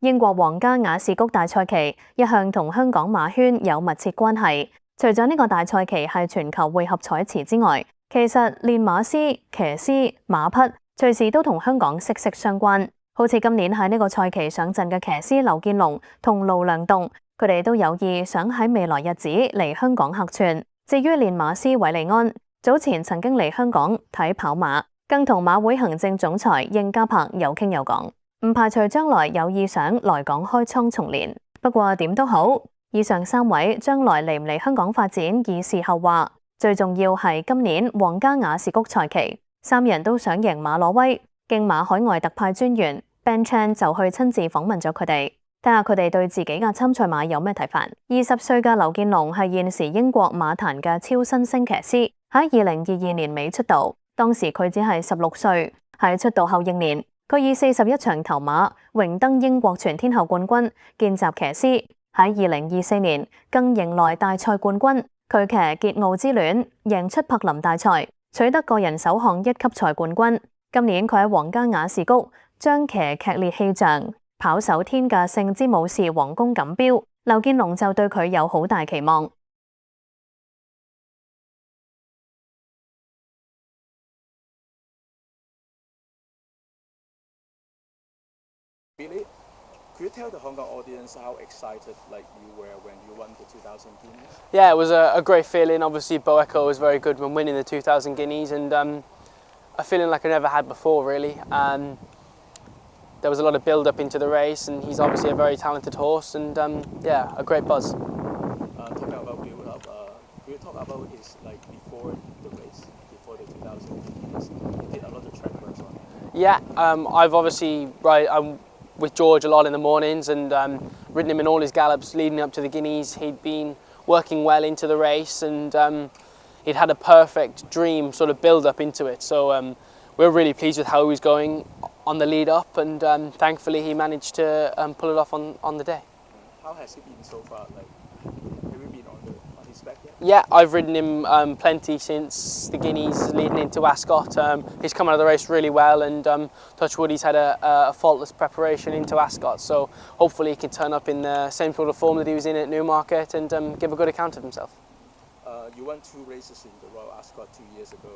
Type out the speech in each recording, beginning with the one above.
英國皇家雅士谷大賽期一向同香港馬圈有密切關係。除咗呢個大賽期係全球匯合彩池之外，其實練馬師、騎師、馬匹隨時都同香港息息相關。好似今年喺呢個賽期上陣嘅騎師劉見龍同勞樑棟，佢哋都有意想喺未來日子嚟香港客串。至於練馬師韋利安，早前曾經嚟香港睇跑馬，更同馬會行政總裁應家柏有傾有講。唔排除將來有意想來港開倉重練，不過點都好，以上3位將來嚟唔嚟香港發展已是後話，最重要係今年皇家雅士谷賽期，3人都想贏馬攞威。競馬海外特派專員 Ben Chan 就去親自訪問咗佢哋，睇下佢哋對自己嘅參賽馬有咩睇法。20歲嘅劉見龍係現時英國馬壇嘅超新星騎師，喺2022年尾出道，當時佢只係16歲，喺出道後應年。佢以41場頭馬榮登英國全天候冠軍、見習騎師，喺2024年更迎來大賽冠軍。佢騎傑奧之戀，贏出柏林大賽，取得個人首項1級賽冠軍。今年佢喺皇家雅士谷將騎劇烈氣象，跑首天嘅聖之武士皇宮錦標，劉見龍就對佢有好大期望。Really? Could you tell the Hong Kong audience how excited you were when you won the 2000 Guineas? Yeah, it was a great feeling. Obviously, Bo Echo was very good when winning the 2000 Guineas, and a feeling like I never had before, really. There was a lot of build-up into the race, and he's obviously a very talented horse, and yeah, a great buzz. Talking about build-up, could you talk about his before the race, before the 2000 Guineas? He did a lot of track work on it. Yeah, I've obviously I'm with George a lot in the mornings, and ridden him in all his gallops leading up to the Guineas. He'd been working well into the race, and he'd had a perfect dream sort of build up into it. So we're really pleased with how he was going on the lead up, and thankfully he managed to pull it off on the day. How has he been so far? Have you been on his back yet? Yeah, I've ridden him plenty since the Guineas leading into Ascot. He's come out of the race really well, and touch wood, he's had a faultless preparation into Ascot, so hopefully he can turn up in the same sort of form that he was in at Newmarket and give a good account of himself. You won 2 races in the Royal Ascot 2 years ago.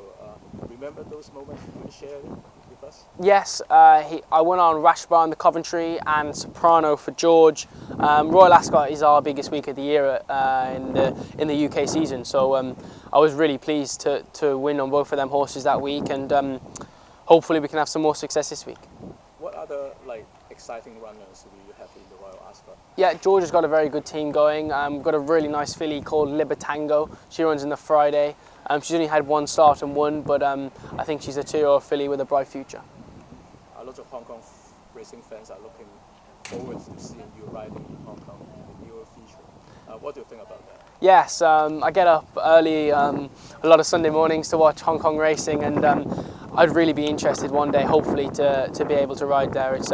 Remember those moments? Can you share it with us? Yes, I won on Rashbar, the Coventry, and Soprano for George. Royal Ascot is our biggest week of the year in the UK season, so I was really pleased to win on both of them horses that week, and hopefully we can have some more success this week. What other exciting runners do you have in the Royal Ascot? Yeah, George has got a very good team going. We've got a really nice filly called Libertango. She runs in the Friday. She's only had 1 start and won, but I think she's a 2-year-old filly with a bright future. A lot of Hong Kong racing fans are looking forward to seeing you riding in Hong Kong in the newer feature. What do you think about that? Yes, I get up early a lot of Sunday mornings to watch Hong Kong racing, and I'd really be interested one day, hopefully, to be able to ride there. It's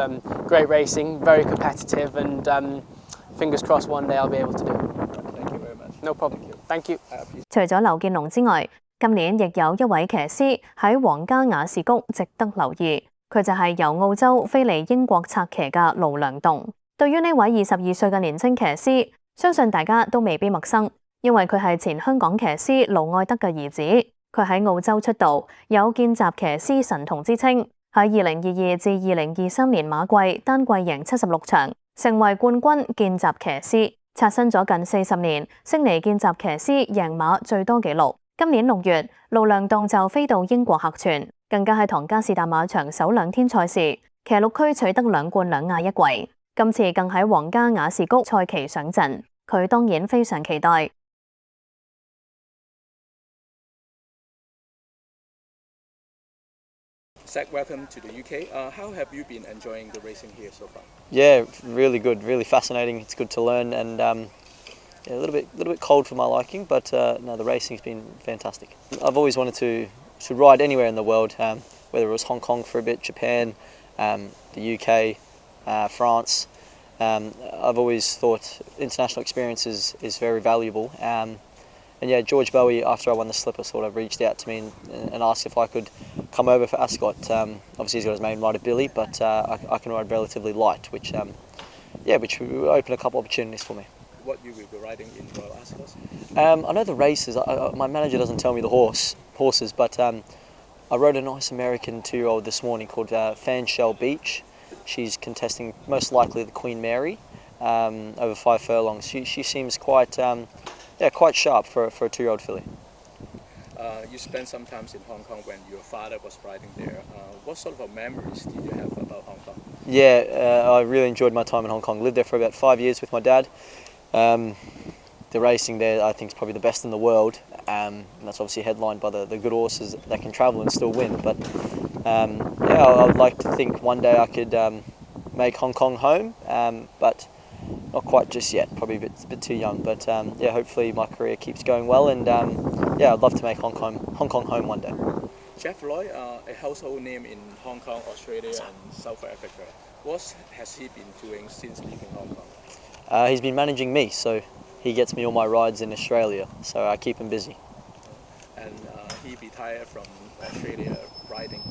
great racing, very competitive, and fingers crossed one day I'll be able to do it. Thank you very much. No problem. Thank you. 除咗劉見龍之外，今年亦有一位騎師喺皇家雅士谷值得留意，佢就係由澳洲飛嚟英國策騎嘅勞樑棟。對於呢位22歲嘅年輕騎師，相信大家都未必陌生，因為佢係前香港騎師盧愛德嘅兒子。佢喺澳洲出道，有見習騎師神童之稱。喺2022至2023年馬季單季贏76場，成為冠軍見習騎師，刷新咗近40年悉尼見習騎師贏馬最多紀錄。今年6月，勞樑棟就飛到英國客串，更加喺唐加士達馬場首2天賽事，騎6區取得2冠2亞1季。今次更喺皇家雅士谷賽期上陣，佢當然非常期待。Zac, welcome to the UK. How have you been enjoying the racing here so far? Yeah, really good, really fascinating. It's good to learn, and yeah, a little bit cold for my liking, but no, the racing's been fantastic. I've always wanted to ride anywhere in the world, whether it was Hong Kong for a bit, Japan, the UK, France. I've always thought international experience is very valuable. And yeah, George Bowie, after I won the Slipper, sort of reached out to me and asked if I could come over for Ascot. Obviously he's got his main rider Billy, but I can ride relatively light, which yeah, which will open a couple of opportunities for me. What you will be riding in Royal Ascot? I know the races. My manager doesn't tell me the horses, but I rode a nice American 2-year-old this morning called Fanshell Beach. She's contesting most likely the Queen Mary over 5 furlongs. She seems quite sharp for a 2-year-old filly. You spent some time in Hong Kong when your father was riding there. What sort of memories did you have about Hong Kong? Yeah, I really enjoyed my time in Hong Kong. Lived there for about 5 years with my dad. The racing there, I think, is probably the best in the world. And that's obviously headlined by the good horses that can travel and still win. But yeah, I would like to think one day I could make Hong Kong home, but not quite just yet. Probably a bit too young. But yeah, hopefully my career keeps going well, and yeah, I'd love to make Hong Kong home one day. Zac Lloyd, a household name in Hong Kong, Australia, and South Africa. What has he been doing since leaving Hong Kong? He's been managing me, so he gets me all my rides in Australia, so I keep him busy. And he retired from Australia riding?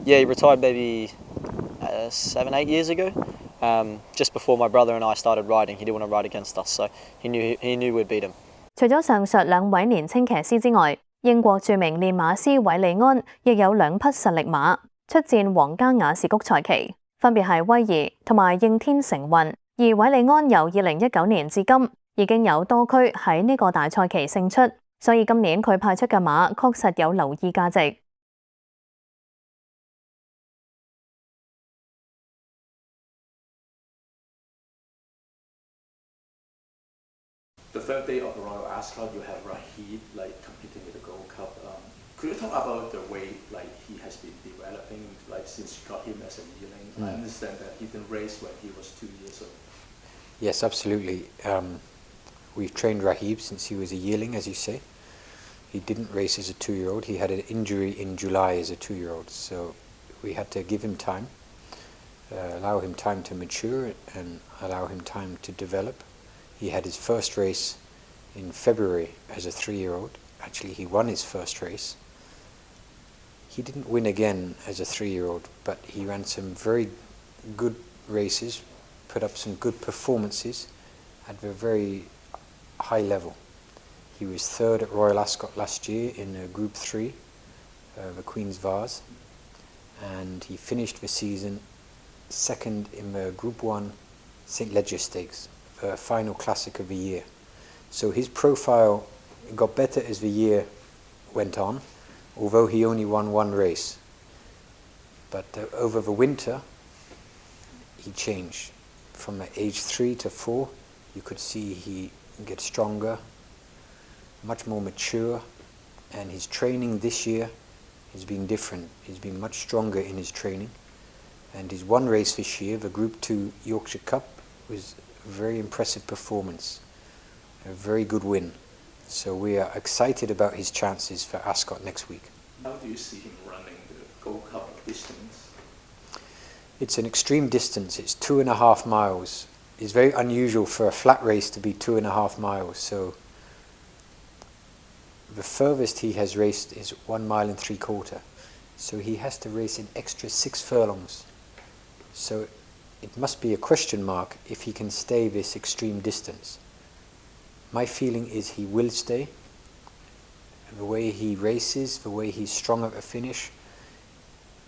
Yeah, he retired maybe 7-8 years ago, just before my brother and I started riding. He didn't want to ride against us, so he knew we'd beat him. 除咗上述兩位年青騎師之外，英國著名練馬師韋利安亦有2匹實力馬出戰皇家雅士谷賽期，分別係威儀同埋應天承運。而韋利安由2019年至今已經有多區喺呢個大賽期勝出，所以今年佢派出嘅馬確實有留意價值。The third day of Royal Ascot, you have Rahid competing with the Gold Cup. Could you talk about the way he has been developing since you got him as a yearling? I understand that he didn't race when he was 2 years old. Yes, absolutely. We've trained Rahib since he was a yearling, as you say. He didn't race as a 2-year-old. He had an injury in July as a 2-year-old, so we had to give him time, allow him time to mature and allow him time to develop. He had his first race in February as a 3-year-old. Actually, he won his first race. He didn't win again as a 3-year-old, but he ran some very good races, put up some good performances at a very high level. He was 3rd at Royal Ascot last year in Group 3, the Queen's Vase, and he finished the season 2nd in the Group 1 St. Leger Stakes, the final classic of the year. So his profile got better as the year went on, although he only won 1 race. But over the winter, he changed. From age 3 to 4, you could see he get stronger, much more mature, and his training this year has been different. He's been much stronger in his training, and his 1 race this year, the Group 2 Yorkshire Cup, was a very impressive performance, a very good win. So we are excited about his chances for Ascot next week. How do you see him running the Gold Cup distance? It's an extreme distance. It's 2.5 miles. It's very unusual for a flat race to be 2.5 miles. So the furthest he has raced is 1 mile and 3/4. So he has to race an extra 6 furlongs. So it must be a question mark if he can stay this extreme distance. My feeling is he will stay. The way he races, the way he's strong at the finish,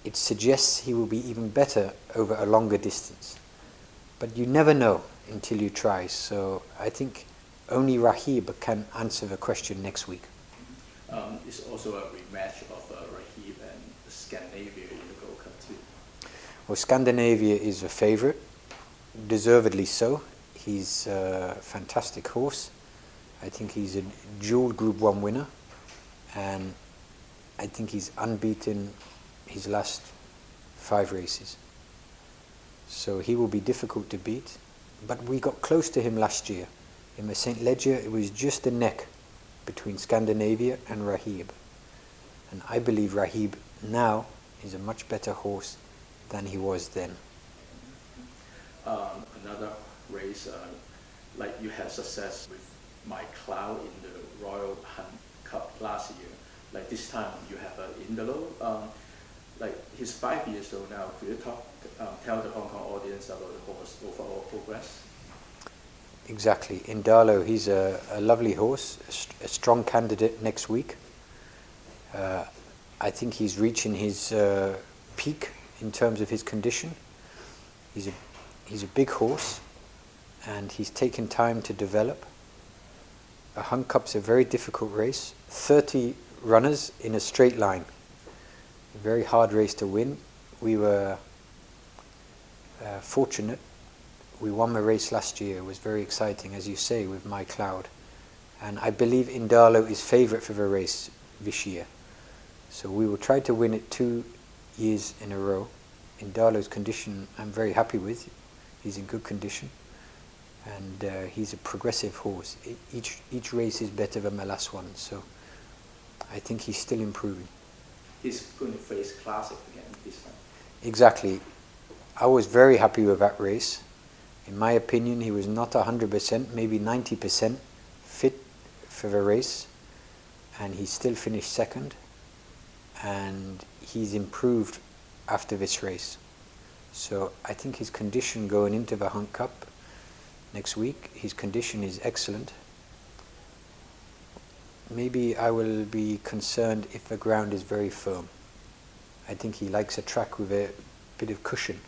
it suggests he will be even better over a longer distance. But you never know until you try, so I think only Rahib can answer the question next week. It's also a rematch of Rahib and Scandinavia in the Gold Cup too. Well, Scandinavia is a favourite, deservedly so. He's a fantastic horse. I think he's a dual Group 1 winner, and I think he's unbeaten his last 5 races. So he will be difficult to beat, but we got close to him last year. In the St. Leger, it was just a neck between Scandinavia and Rahib. And I believe Rahib now is a much better horse than he was then. Another race, like you had success with My Cloud in the Royal Hunt Cup last year. Like this time you have Indalo. Like he's 5 years old now. Could you tell the Hong Kong audience about the horse overall progress? Exactly. Indalo, he's a lovely horse, a strong candidate next week. I think he's reaching his peak in terms of his condition. He's a big horse, and he's taken time to develop. A Hunt Cup's a very difficult race. 30 runners in a straight line. A very hard race to win. We were fortunate. We won the race last year. It was very exciting, as you say, with My Cloud. And I believe Indalo is favourite for the race this year. So we will try to win it 2 years in a row. Indalo's condition I'm very happy with. He's in good condition. And he's a progressive horse. Each race is better than the last one. So I think he's still improving. He's going to face Classic again this time. Exactly. I was very happy with that race. In my opinion, he was not 100%, maybe 90% fit for the race, and he still finished second, and he's improved after this race. So I think his condition going into the Hunt Cup next week, his condition is excellent. Maybe I will be concerned if the ground is very firm. I think he likes a track with a bit of cushion.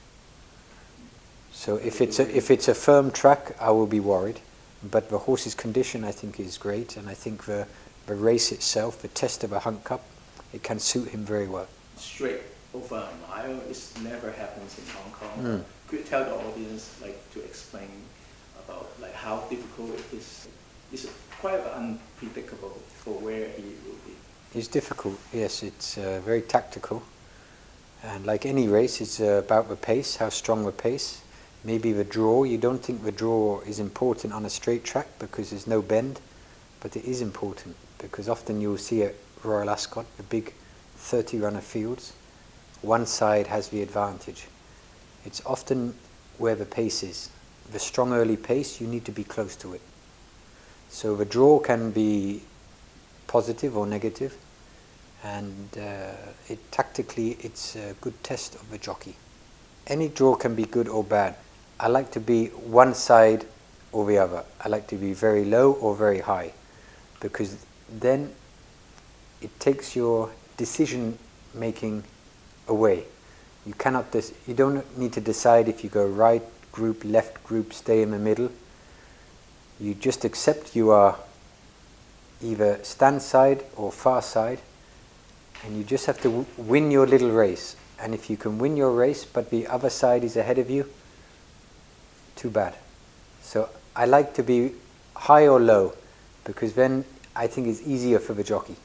So if it's a firm track, I will be worried. But the horse's condition, I think, is great, and I think the race itself, the test of a Hunt Cup, it can suit him very well. Straight over a mile, this never happens in Hong Kong. Could you tell the audience, to explain about how difficult it is? It's quite unpredictable for where he will be. It's difficult, yes. It's very tactical, and like any race, it's about the pace, how strong the pace. Maybe the draw. You don't think the draw is important on a straight track because there's no bend, but it is important because often you'll see at Royal Ascot, the big 30-runner fields, one side has the advantage. It's often where the pace is. The strong early pace, you need to be close to it. So the draw can be positive or negative, and tactically it's a good test of the jockey. Any draw can be good or bad. I like to be one side or the other. I like to be very low or very high, because then it takes your decision making away. You don't need to decide if you go right group, left group, stay in the middle. You just accept you are either stand side or far side, and you just have to win your little race. And if you can win your race but the other side is ahead of you, too bad. So I like to be high or low, because then I think it's easier for the jockey.